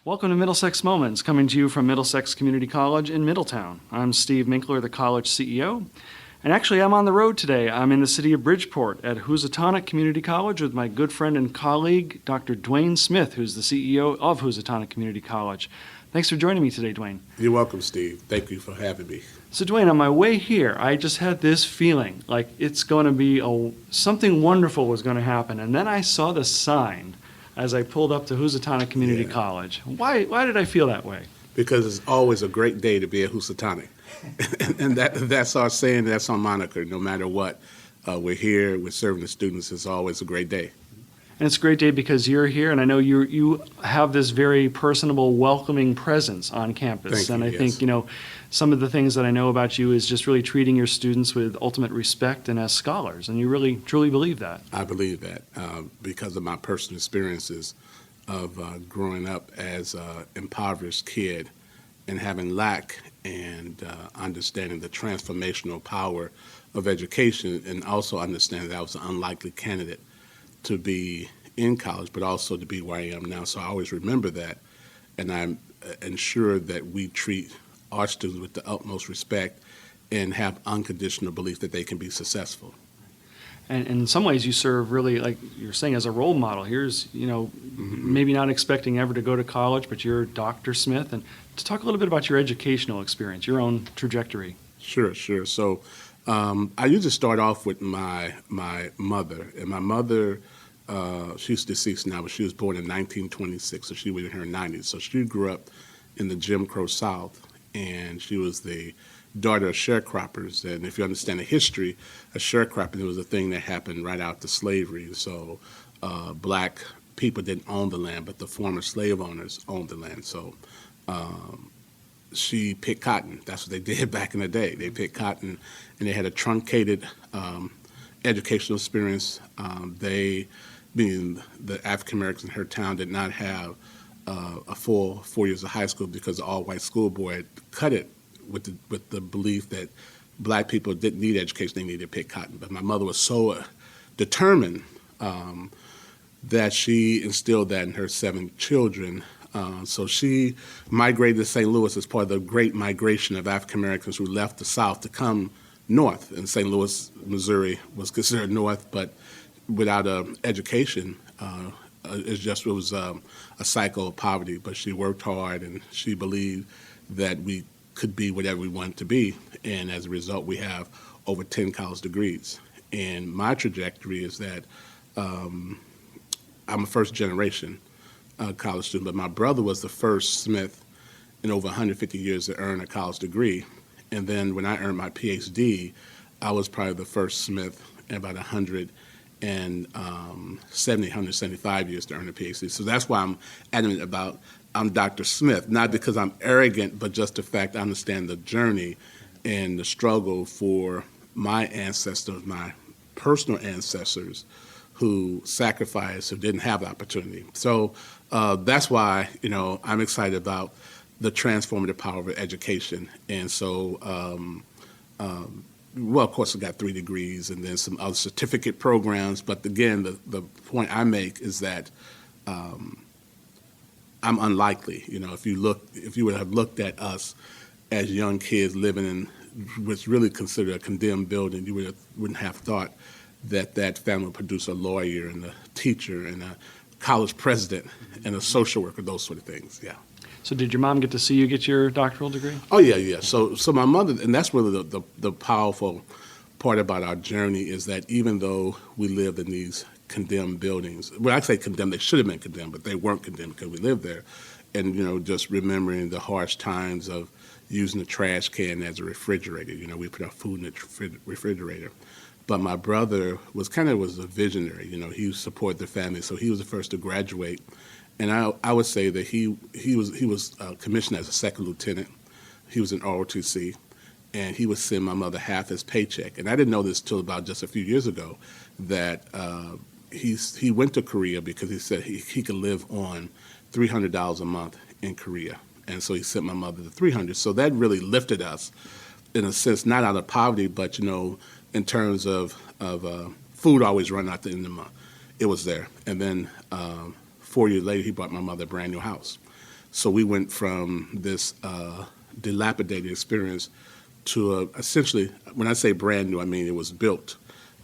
Welcome to Middlesex Moments, coming to you from Middlesex Community College in Middletown. I'm Steve Minkler, the college CEO, and actually I'm on the road today. I'm in the city of Bridgeport at Housatonic Community College with my good friend and colleague, Dr. Dwayne Smith, who's the CEO of Housatonic Community College. Thanks for joining me today, Dwayne. You're welcome, Steve. Thank you for having me. So, Dwayne, on my way here, I just had this feeling like it's going to be something wonderful was going to happen, and then I saw the sign as I pulled up to Housatonic Community College. Why did I feel that way? Because it's always a great day to be at Housatonic. And that's our saying, that's our moniker. No matter what, we're here, we're serving the students. It's always a great day. And it's a great day because you're here, and I know you have this very personable, welcoming presence on campus. Thank you, and I think, some of the things that I know about you is just really treating your students with ultimate respect and as scholars, and you really, truly believe that. I believe that because of my personal experiences of growing up as an impoverished kid and having lack and understanding the transformational power of education, and also understanding that I was an unlikely candidate to be in college, but also to be where I am now. So I always remember that, and I'm ensured that we treat our students with the utmost respect and have unconditional belief that they can be successful. And in some ways, you serve really, like you're saying, as a role model. Here's, maybe not expecting ever to go to college, but you're Dr. Smith. And to talk a little bit about your educational experience, your own trajectory. Sure. So I usually start off with my mother. And my mother, she's deceased now, but she was born in 1926, so she was in her 90s. So she grew up in the Jim Crow South, and she was the daughter of sharecroppers. And if you understand the history of sharecropping, it was a thing that happened right after slavery. So black people didn't own the land, but the former slave owners owned the land. So she picked cotton. That's what they did back in the day. They picked cotton, and they had a truncated educational experience. They, being the African Americans in her town, did not have a full 4 years of high school because the all-white school board cut it with the belief that black people didn't need education, they needed to pick cotton. But my mother was so determined that she instilled that in her 7 children. So she migrated to St. Louis as part of the great migration of African Americans who left the South to come north. And St. Louis, Missouri was considered north, but without education, it was a cycle of poverty. But she worked hard, and she believed that we could be whatever we wanted to be. And as a result, we have over 10 college degrees. And my trajectory is that I'm a first generation college student, but my brother was the first Smith in over 150 years to earn a college degree. And then when I earned my PhD, I was probably the first Smith in about 175 years to earn a PhD. So that's why I'm adamant about I'm Dr. Smith, not because I'm arrogant, but just the fact I understand the journey and the struggle for my ancestors, my personal ancestors, who sacrificed, who didn't have the opportunity. So that's why, I'm excited about the transformative power of education. And so, of course, I got 3 degrees and then some other certificate programs. But again, the point I make is that I'm unlikely. If you would have looked at us as young kids living in what's really considered a condemned building, you wouldn't have thought that family would produce a lawyer and a teacher and a college president and a social worker, those sort of things. Yeah. So did your mom get to see you get your doctoral degree? Oh, yeah. So my mother, and that's really the powerful part about our journey, is that even though we lived in these condemned buildings, well, I say condemned, they should have been condemned, but they weren't condemned because we lived there. And, just remembering the harsh times of using the trash can as a refrigerator. We put our food in the refrigerator. But my brother was a visionary. He supported the family, so he was the first to graduate. And I would say that he was commissioned as a second lieutenant. He was in ROTC, and he would send my mother half his paycheck. And I didn't know this till about just a few years ago, that he went to Korea because he said he could live on $300 a month in Korea. And so he sent my mother the $300. So that really lifted us, in a sense, not out of poverty, but, in terms of food always run out the end of the month. It was there. And then 4 years later, he bought my mother a brand new house. So we went from this dilapidated experience to essentially, when I say brand new, I mean it was built,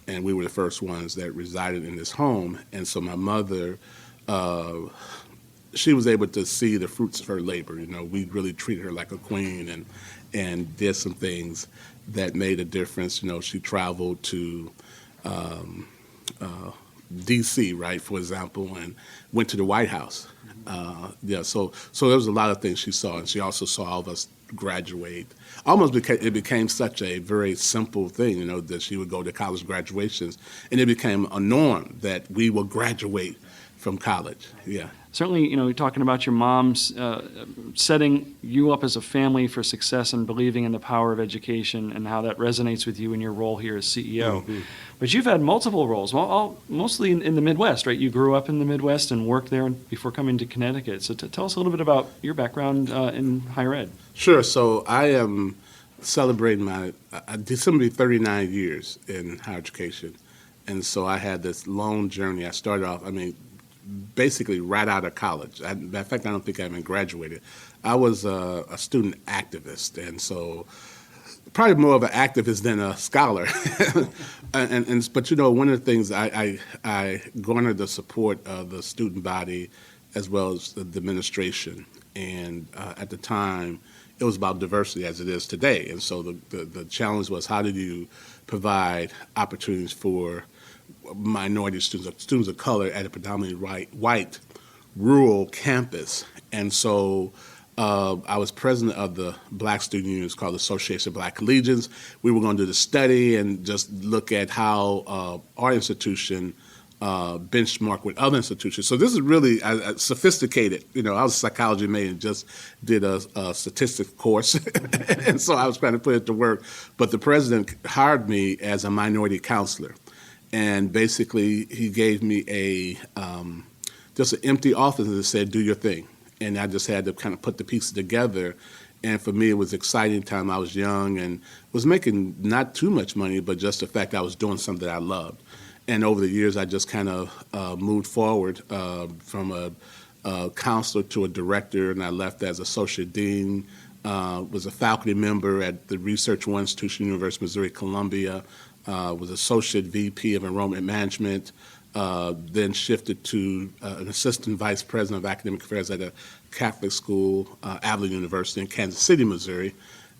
and we were the first ones that resided in this home. And so my mother, she was able to see the fruits of her labor. We really treated her like a queen and did some things that made a difference. She traveled to D.C., right, for example, and went to the White House. So there was a lot of things she saw, and she also saw all of us graduate. It became such a very simple thing, that she would go to college graduations, and it became a norm that we will graduate from college. Yeah. Certainly, you're talking about your mom's setting you up as a family for success and believing in the power of education and how that resonates with you in your role here as CEO. Mm-hmm. But you've had multiple roles, mostly in the Midwest, right? You grew up in the Midwest and worked there before coming to Connecticut. So tell us a little bit about your background in higher ed. Sure. So I am celebrating December 39 years in higher education. And so I had this long journey. I started off, basically right out of college. In fact, I don't think I even graduated. I was a student activist, and so probably more of an activist than a scholar. But one of the things I garnered the support of the student body as well as the administration, and at the time it was about diversity as it is today. And so the challenge was, how did you provide opportunities for minority students of color at a predominantly white rural campus? And so I was president of the Black student union. It's called the Association of Black Collegians. We were going to do the study and just look at how our institution benchmark with other institutions. So this is really sophisticated. I was a psychology major and just did a statistics course. And so I was trying to put it to work. But the president hired me as a minority counselor. And basically, he gave me just an empty office and said, do your thing. And I just had to kind of put the pieces together. And for me, it was an exciting time. I was young and was making not too much money, but just the fact I was doing something that I loved. And over the years, I just kind of moved forward from a counselor to a director, and I left as associate dean, was a faculty member at the Research One Institution, University of Missouri, Columbia, was associate VP of enrollment management, then shifted to an assistant vice president of academic affairs at a Catholic school, Abilene University in Kansas City, Missouri,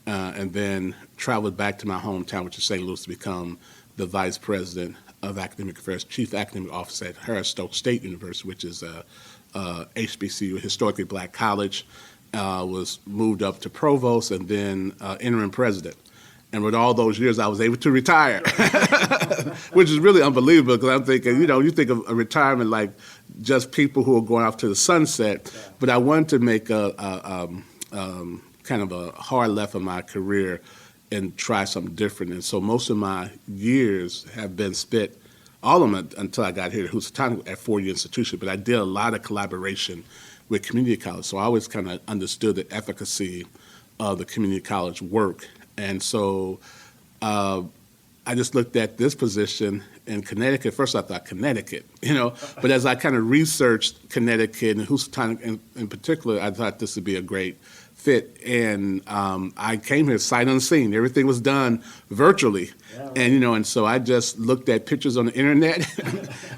and then traveled back to my hometown, which is St. Louis, to become the vice president of academic affairs, chief academic officer at Harris Stokes State University, which is a HBCU, a historically black college. Was moved up to provost and then interim president. And with all those years, I was able to retire, which is really unbelievable, because I'm thinking, you think of a retirement like just people who are going off to the sunset, but I wanted to make a kind of a hard left of my career and try something different. And so most of my years have been spent, all of them until I got here to Housatonic at 4-year institution, but I did a lot of collaboration with community college. So I always kind of understood the efficacy of the community college work. And so I just looked at this position in Connecticut. First, I thought Connecticut, but as I kind of researched Connecticut and Housatonic in particular, I thought this would be a great fit. And I came here sight unseen. Everything was done virtually. Yeah. And so I just looked at pictures on the internet.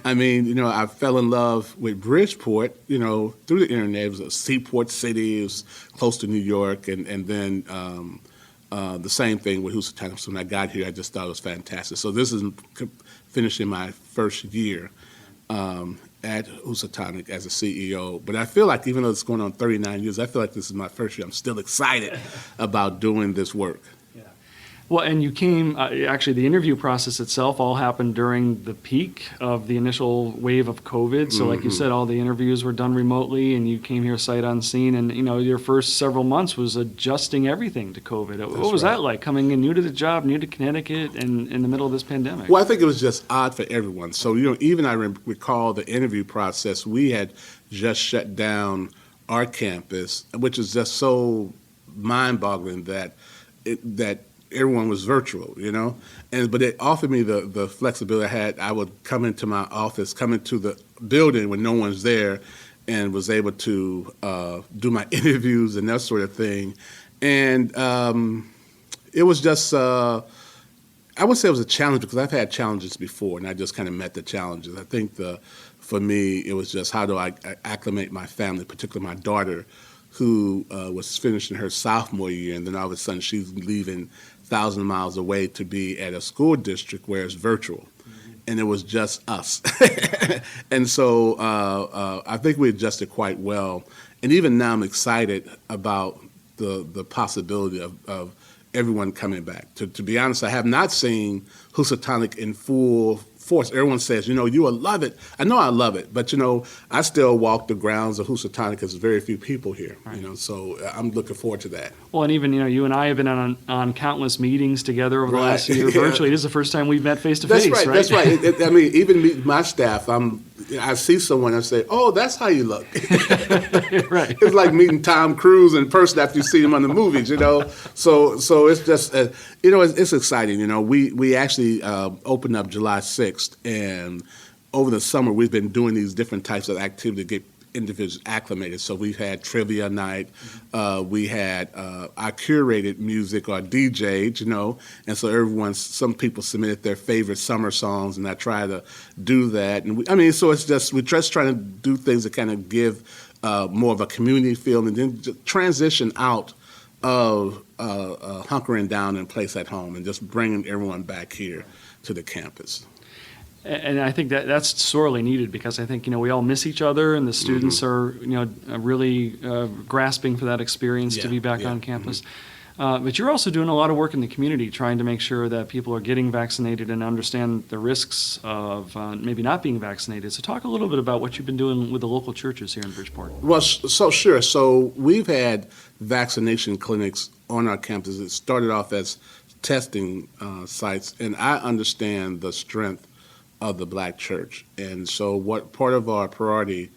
I fell in love with Bridgeport, through the internet. It was a seaport city. It was close to New York. And then the same thing with Housatonic. So when I got here, I just thought it was fantastic. So this is finishing my first year at Housatonic as a CEO. But I feel like, even though it's going on 39 years, I feel like this is my first year. I'm still excited about doing this work. Yeah. Well, and you came, actually the interview process itself all happened during the peak of the initial wave of COVID. So like you said, all the interviews were done remotely, and you came here sight unseen. And, your first several months was adjusting everything to COVID. What was that like, coming in new to the job, new to Connecticut, and in the middle of this pandemic? Well, I think it was just odd for everyone. So, even I recall the interview process, we had just shut down our campus, which is just so mind-boggling that everyone was virtual, but it offered me the flexibility I had. I would come into my office, come into the building when no one's there, and was able to do my interviews and that sort of thing. And it was just, I would say it was a challenge because I've had challenges before, and I just kind of met the challenges. I think for me, it was just how do I acclimate my family, particularly my daughter, who was finishing her sophomore year, and then all of a sudden she's leaving 1,000 miles away to be at a school district where it's virtual. And it was just us. And so I think we adjusted quite well. And even now I'm excited about the possibility of everyone coming back. To be honest, I have not seen Housatonic in full force. Everyone says, you will love it. I know I love it, but, I still walk the grounds of Housatonic because there's very few people here, Right. So I'm looking forward to that. Well, and even, you and I have been on countless meetings together over the last Right. year Yeah. virtually. This is the first time we've met face to That's face, right. right? That's right. I mean, even meeting my staff, I see someone and say, "Oh, that's how you look." Right. It's like meeting Tom Cruise in person after you see him on the movies, So it's just, it's exciting. We actually opened up July 6th, and over the summer we've been doing these different types of activity to get individuals acclimated. So we've had trivia night, we had I curated music or DJ'd, and so some people submitted their favorite summer songs, and I try to do that. And so it's just we're just trying to do things that kind of give more of a community feel, and then just transition out of hunkering down in place at home, and just bringing everyone back here to the campus. And I think that's sorely needed because I think, we all miss each other and the students are, really grasping for that experience to Yeah, be back yeah, on campus. But you're also doing a lot of work in the community trying to make sure that people are getting vaccinated and understand the risks of maybe not being vaccinated. So talk a little bit about what you've been doing with the local churches here in Bridgeport. Well, so sure. So we've had vaccination clinics on our campus. It started off as testing sites, and I understand the strength of the Black church. And so what part of our priority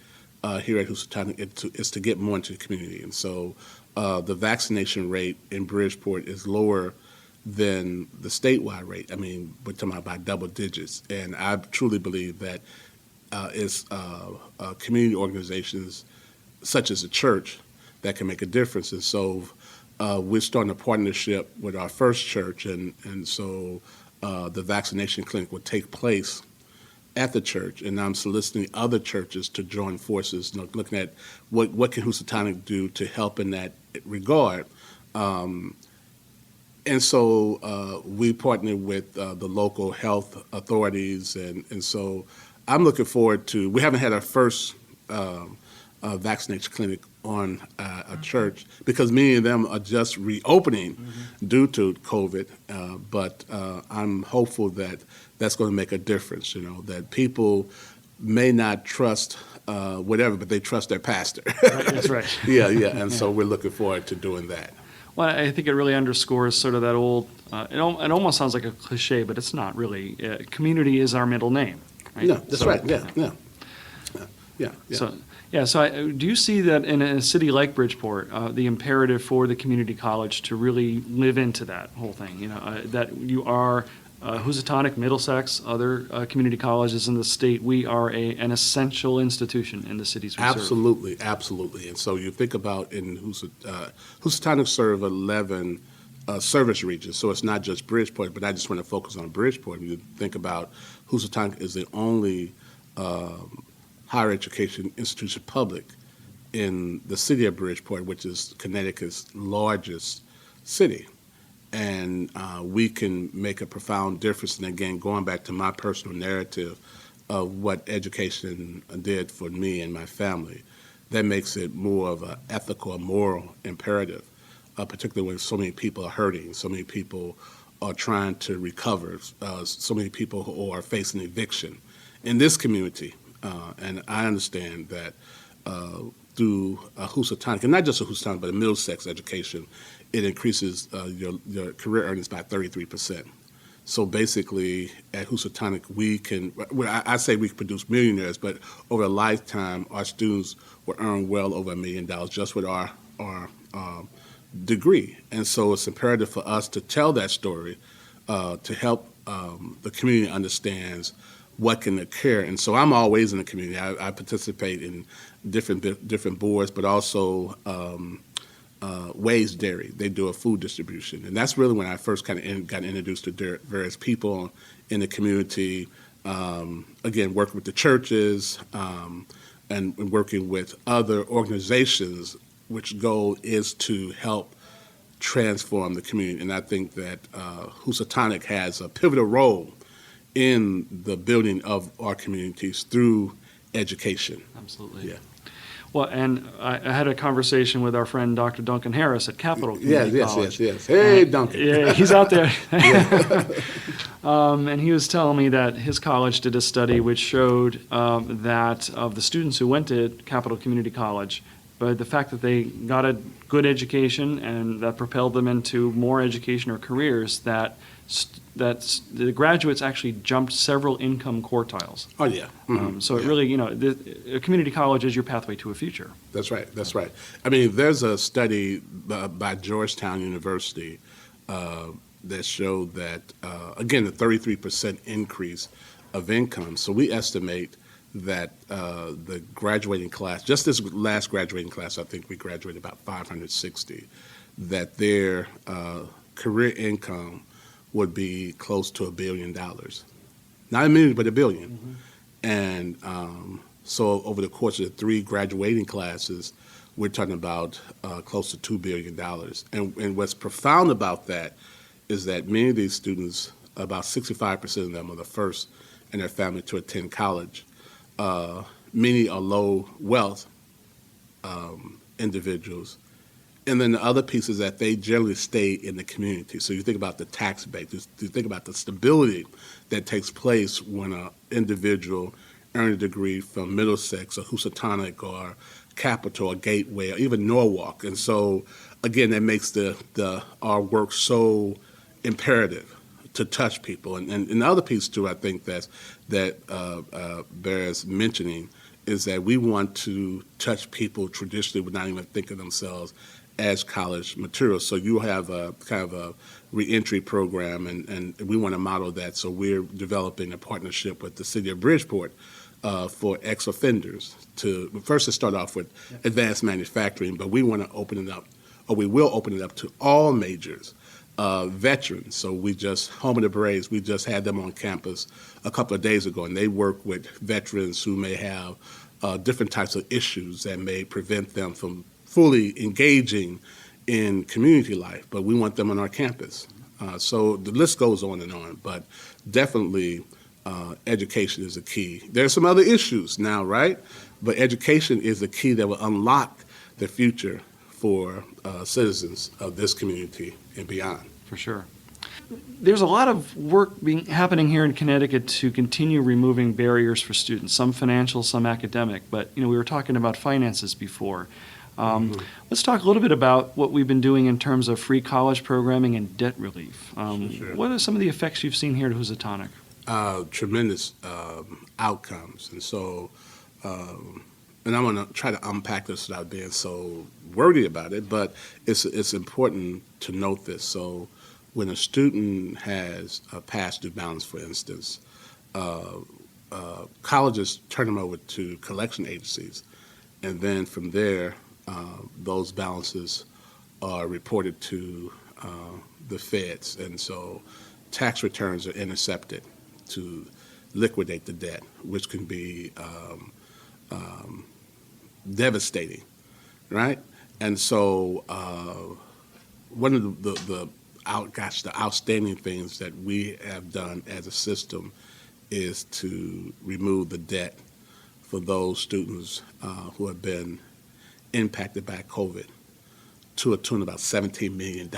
here at Housatonic is to get more into the community. And so the vaccination rate in Bridgeport is lower than the statewide rate. We're talking about by double digits. And I truly believe that it's community organizations such as the church that can make a difference. And so we're starting a partnership with our first church, and so the vaccination clinic will take place at the church, and I'm soliciting other churches to join forces, looking at what can Housatonic do to help in that regard. And so we partner with the local health authorities, and so I'm looking forward to, we haven't had our first vaccination clinic on a church because many of them are just reopening due to COVID, but I'm hopeful that that's going to make a difference, that people may not trust whatever, but they trust their pastor. Right, that's right. Yeah, and so we're looking forward to doing that. Well, I think it really underscores sort of that old, it almost sounds like a cliche, but it's not really. Community is our middle name. Right? No, that's right, yeah. So do you see that in a city like Bridgeport, the imperative for the community college to really live into that whole thing, that you are Housatonic, Middlesex, other community colleges in the state, we are an essential institution in the cities we serve. Absolutely. And so you think about in Housatonic serve 11 service regions, so it's not just Bridgeport, but I just want to focus on Bridgeport. And you think about Housatonic is the only higher education institution public in the city of Bridgeport, which is Connecticut's largest city. And we can make a profound difference. And again, going back to my personal narrative of what education did for me and my family, that makes it more of an ethical, moral imperative, particularly when so many people are hurting, so many people are trying to recover, so many people who are facing eviction in this community. And I understand that through Housatonic, and not just a Housatonic, but a Middlesex education, it increases your career earnings by 33%. So basically, at Housatonic, we can, I say we can produce millionaires, but over a lifetime, our students will earn well over $1 million just with our degree. And so it's imperative for us to tell that story to help the community understands what can occur. And so I'm always in the community. I participate in different boards, but also Ways Dairy. They do a food distribution. And that's really when I first kind of got introduced to various people in the community. Again, working with the churches and working with other organizations, which goal is to help transform the community. And I think that Housatonic has a pivotal role in the building of our communities through education. Absolutely. Yeah. Well, and I had a conversation with our friend Dr. Duncan Harris at Capital Community College. Yes. Hey, Duncan. Yeah, he's out there. And he was telling me that his college did a study which showed that of the students who went to Capital Community College, but the fact that they got a good education and that propelled them into more education or careers, that the graduates actually jumped several income quartiles. Oh, yeah. Mm-hmm. So it really, a community college is your pathway to a future. That's right. I mean, there's a study by Georgetown University that showed that, again, a 33% increase of income. So we estimate that the graduating class, just this last graduating class, I think we graduated about 560, that their career income would be close to $1 billion. Not a million, but $1 billion. Mm-hmm. And so over the course of the 3 graduating classes, we're talking about close to $2 billion. And what's profound about that is that many of these students, about 65% of them are the first in their family to attend college. Many are low wealth individuals. And then the other piece is that they generally stay in the community. So you think about the tax base, you think about the stability that takes place when an individual earns a degree from Middlesex or Housatonic or Capital or Gateway or even Norwalk. And so, again, that makes our work so imperative to touch people. And the other piece, too, I think that bears mentioning is that we want to touch people traditionally without even thinking of themselves as college material. So you have a kind of a reentry program, and we want to model that. So we're developing a partnership with the city of Bridgeport for ex-offenders to start off with advanced manufacturing, but we want to open it up, or we will open it up to all majors. Veterans, so Home of the Braves, we just had them on campus a couple of days ago, and they work with veterans who may have different types of issues that may prevent them from fully engaging in community life, but we want them on our campus. So the list goes on, but definitely education is a key. There are some other issues now, right? But education is the key that will unlock the future for citizens of this community and beyond. For sure. There's a lot of work happening here in Connecticut to continue removing barriers for students, some financial, some academic, but we were talking about finances before. Let's talk a little bit about what we've been doing in terms of free college programming and debt relief. Sure. What are some of the effects you've seen here at Housatonic? Tremendous outcomes. And so, and I'm going to try to unpack this without being so wordy about it, but it's important to note this. So when a student has a past due balance, for instance, colleges turn them over to collection agencies. And then from there, those balances are reported to the feds. And so tax returns are intercepted to liquidate the debt, which can be devastating, right? And so one of the outstanding things that we have done as a system is to remove the debt for those students who have been impacted by COVID to a tune of about $17 million.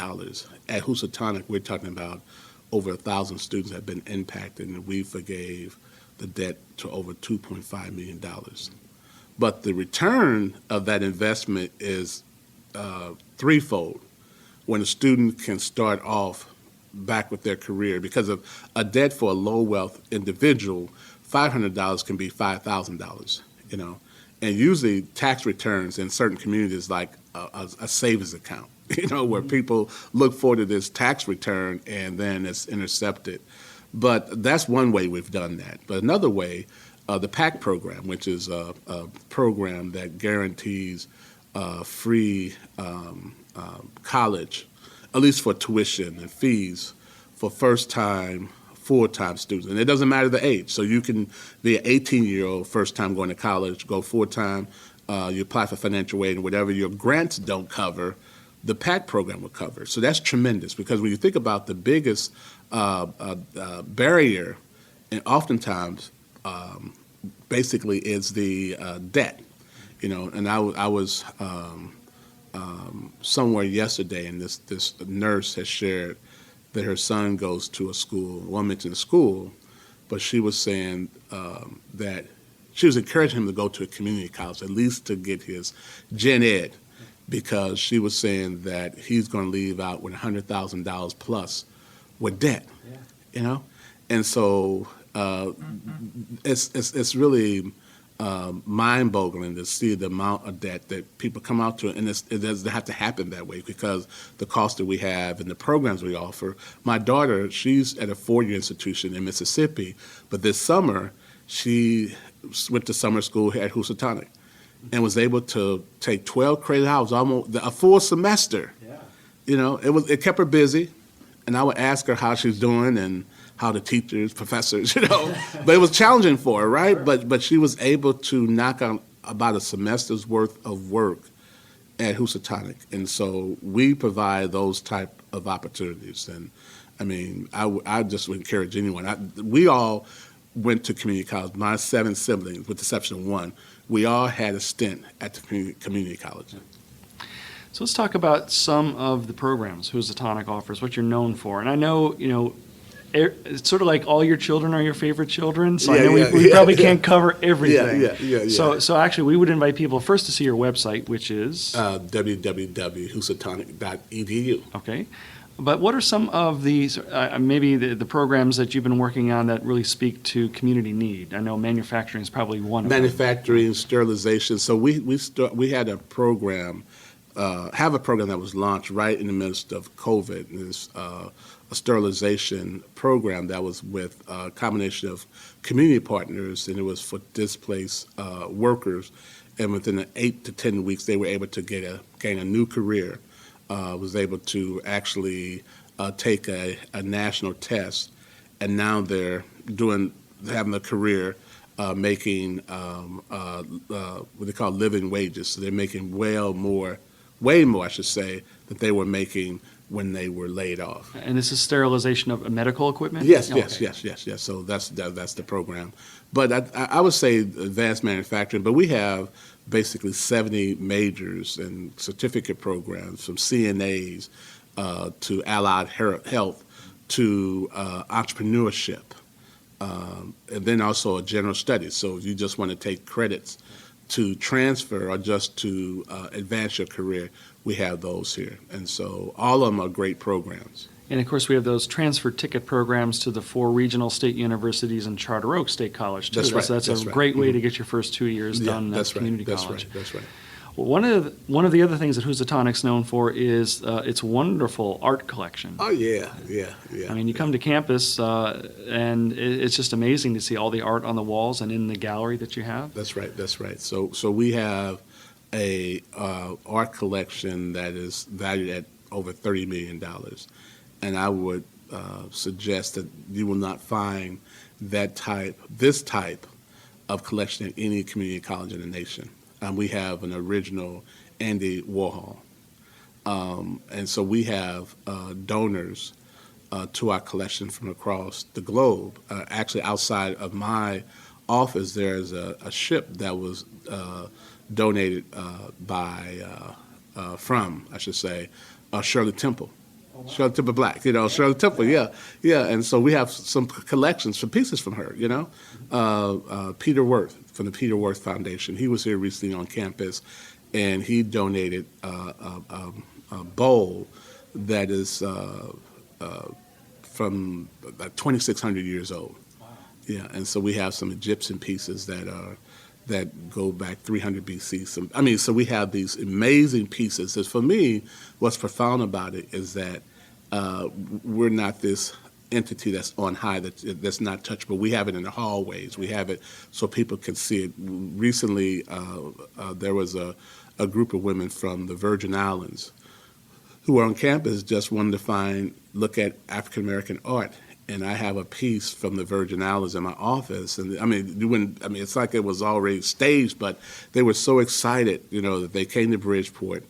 At Housatonic, we're talking about over 1,000 students have been impacted, and we forgave the debt to over $2.5 million. But the return of that investment is threefold. When a student can start off back with their career, because of a debt for a low wealth individual, $500 can be $5,000, and usually tax returns in certain communities like a savings account, where people look forward to this tax return and then it's intercepted. But that's one way we've done that. But another way, the PAC program, which is a program that guarantees free college, at least for tuition and fees for first-time, full-time students. And it doesn't matter the age. So you can be an 18-year-old first time going to college, go full-time, you apply for financial aid, and whatever your grants don't cover, the PAC program will cover. So that's tremendous, because when you think about the biggest barrier, and oftentimes basically is the debt. And I was somewhere yesterday, and this nurse has shared that her son goes to a school. One mentioned a school, but she was saying that she was encouraging him to go to a community college, at least to get his gen ed, because she was saying that he's going to leave out with $100,000 plus with debt. And so it's really mind-boggling to see the amount of debt that people come out to, and it doesn't have to happen that way because the cost that we have and the programs we offer. My daughter, she's at a four-year institution in Mississippi, but this summer she went to summer school at Housatonic and was able to take 12 credit hours, almost a full semester. It kept her busy, and I would ask her how she's doing and how the teachers, professors, but it was challenging for her, right? But she was able to knock out about a semester's worth of work at Housatonic, and so we provide those type of opportunities. And I mean, I just would encourage anyone. We all went to community college. My 7 siblings, with the exception of one, we all had a stint at the community college. So let's talk about some of the programs Housatonic offers, what you're known for. And I know, it's sort of like all your children are your favorite children, so I know we probably can't cover everything. Yeah. So actually, we would invite people first to see your website, which is? www.housatonic.edu. Okay. But what are some of the maybe the programs that you've been working on that really speak to community need? I know manufacturing is probably one of them. Manufacturing, sterilization. So we had a program, have a program that was launched right in the midst of COVID. And it's a sterilization program that was with a combination of community partners, and it was for displaced workers. And within 8 to 10 weeks, they were able to gain a new career. Was able to actually take a national test, and now they're having a career making what they call living wages. So they're making way more, I should say, than they were making when they were laid off. And this is sterilization of medical equipment? Yes. Okay. So that's the program. But I would say advanced manufacturing, but we have basically 70 majors and certificate programs, from CNAs to allied health to entrepreneurship, and then also a general studies. So if you just want to take credits to transfer or just to advance your career, we have those here. And so all of them are great programs. And of course, we have those transfer ticket programs to the 4 regional state universities and Charter Oak State College, too. That's right. That's a great way to get your first 2 years done at community college. That's right. Well, one of the other things that Housatonic's known for is its wonderful art collection. Oh, yeah. I mean, you come to campus, and it's just amazing to see all the art on the walls and in the gallery that you have. That's right. So we have a art collection that is valued at over $30 million. And I would suggest that you will not find this type of collection at any community college in the nation. We have an original Andy Warhol. And so we have donors to our collection from across the globe. Actually, outside of my office, there's a ship that was donated from Shirley Temple. Oh, wow. Shirley Temple Black, Shirley Temple, yeah. And so we have some collections, some pieces from her, Peter Worth from the Peter Worth Foundation. He was here recently on campus, and he donated a bowl that is from about 2,600 years old. Wow. Yeah, and so we have some Egyptian pieces that go back 300 BC. So we have these amazing pieces. For me, what's profound about it is that we're not this entity that's on high that's not touchable. We have it in the hallways. We have it so people can see it. Recently, there was a group of women from the Virgin Islands who were on campus just wanted to look at African American art. And I have a piece from the Virgin Islands in my office, and it's like it was already staged, but they were so excited, that they came to Bridgeport,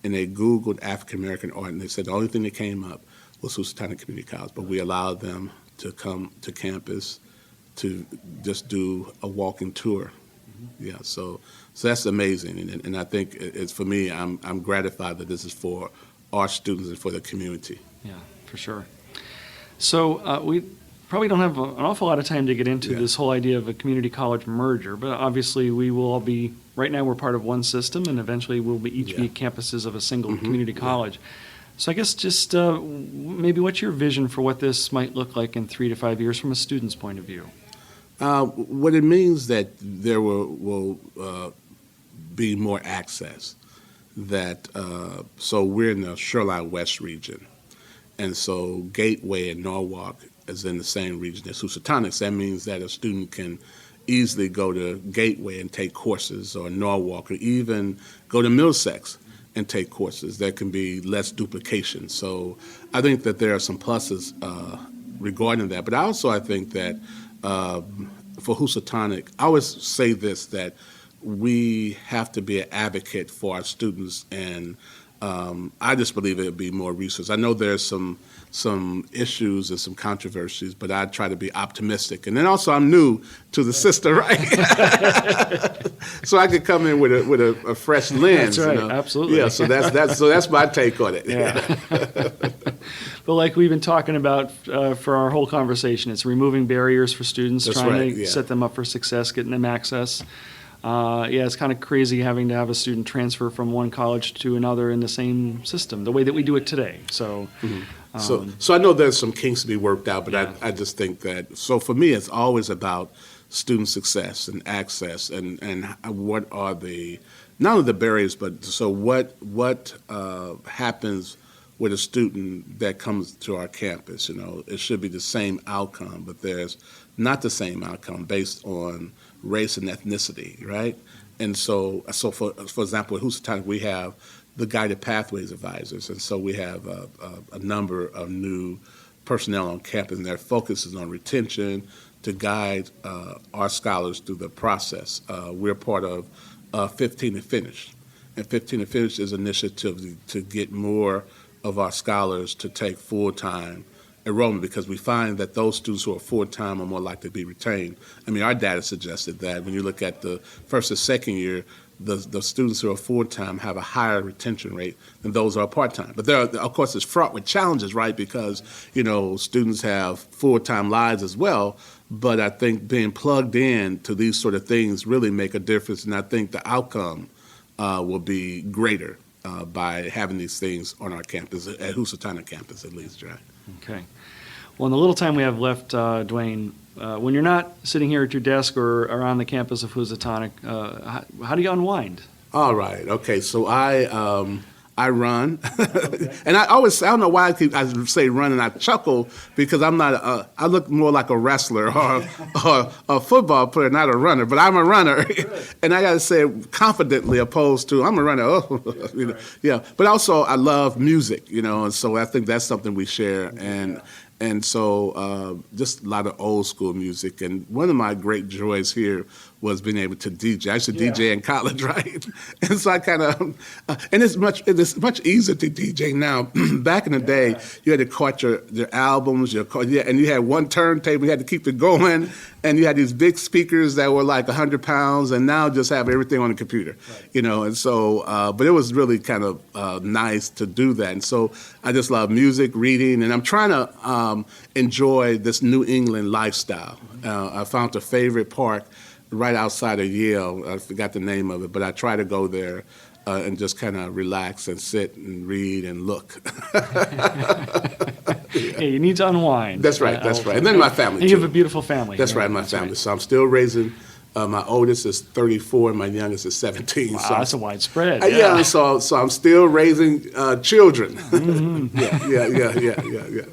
and they Googled African American art, and they said the only thing that came up was Housatonic Community College, but we allowed them to come to campus to just do a walking tour. Yeah, so that's amazing, and I think it's for me. I'm gratified that this is for our students and for the community. Yeah, for sure. So we probably don't have an awful lot of time to get into this whole idea of a community college merger, but obviously we will all be, right now we're part of one system, and eventually we'll each be campuses of a single community college. So I guess just maybe what's your vision for what this might look like in 3 to 5 years from a student's point of view? What it means that there will be more access. So we're in the Shoreline West region. And so Gateway and Norwalk is in the same region as Housatonic. That means that a student can easily go to Gateway and take courses, or Norwalk, or even go to Middlesex and take courses. There can be less duplication. So I think that there are some pluses regarding that. But I think that for Housatonic, I always say this, that we have to be an advocate for our students, and I just believe it would be more resources. I know there's some issues and some controversies, but I try to be optimistic. And then also I'm new to the system, right? So I could come in with a fresh lens. That's right, absolutely. Yeah, so that's my take on it. Yeah. But like we've been talking about for our whole conversation, it's removing barriers for students, trying to set them up for success, getting them access. It's kind of crazy having to have a student transfer from one college to another in the same system, the way that we do it today. So, so I know there's some kinks to be worked out, but I just think that, so for me, it's always about student success and access, and what are not only the barriers, but so what happens with a student that comes to our campus. It should be the same outcome, but there's not the same outcome based on race and ethnicity, right? And so for example, at Housatonic, we have the Guided Pathways Advisors, and so we have a number of new personnel on campus, and their focus is on retention to guide our scholars through the process. We're part of 15 to Finish, and 15 to Finish is an initiative to get more of our scholars to take full-time enrollment, because we find that those students who are full-time are more likely to be retained. Our data suggested that when you look at the first and second year, the students who are full-time have a higher retention rate than those who are part-time. But of course, it's fraught with challenges, right? Because, students have full-time lives as well. But I think being plugged in to these sort of things really make a difference, and I think the outcome will be greater by having these things on our campus, at Housatonic campus at least, right? Okay. Well, in the little time we have left, Dwayne, when you're not sitting here at your desk or on the campus of Housatonic, how do you unwind? All right. Okay. So I run, and I don't know why I say run, and I chuckle because I'm not. I look more like a wrestler or a football player, not a runner. But I'm a runner, and I got to say it confidently, opposed to I'm a runner. Yeah. But also I love music, and so I think that's something we share, and so just a lot of old school music. And one of my great joys here was being able to DJ. I used to DJ in college, right? And so I kind of, and it's much easier to DJ now. Back in the day, you had to cut your albums, and you had one turntable, you had to keep it going, and you had these big speakers that were like 100 pounds, and now just have everything on the computer, and so, but it was really kind of nice to do that. And so I just love music, reading, and I'm trying to enjoy this New England lifestyle. I found a favorite park right outside of Yale. I forgot the name of it, but I try to go there and just kind of relax and sit and read and look. Yeah, you need to unwind. That's right. And then my family, and you have a beautiful family. That's right, my family. Right. So I'm still raising, my oldest is 34 and my youngest is 17. Wow, so that's a widespread. Yeah, so I'm still raising children. Mm-hmm. Yeah.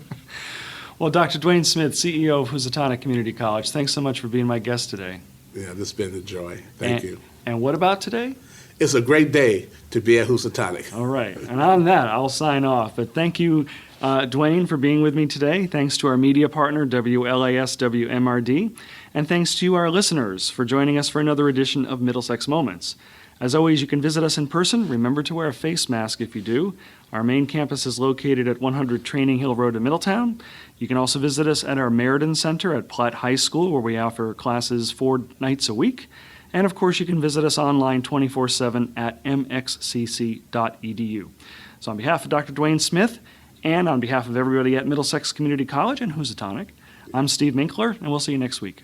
Well, Dr. Dwayne Smith, CEO of Housatonic Community College, thanks so much for being my guest today. Yeah, this has been a joy. Thank you. And what about today? It's a great day to be at Housatonic. All right. And on that, I'll sign off. But thank you, Dwayne, for being with me today. Thanks to our media partner, WLAS WMRD. And thanks to you, our listeners, for joining us for another edition of Middlesex Moments. As always, you can visit us in person. Remember to wear a face mask if you do. Our main campus is located at 100 Training Hill Road in Middletown. You can also visit us at our Meriden Center at Platt High School, where we offer classes 4 nights a week. And of course, you can visit us online 24/7 at mxcc.edu. So on behalf of Dr. Dwayne Smith and on behalf of everybody at Middlesex Community College and Housatonic, I'm Steve Minkler, and we'll see you next week.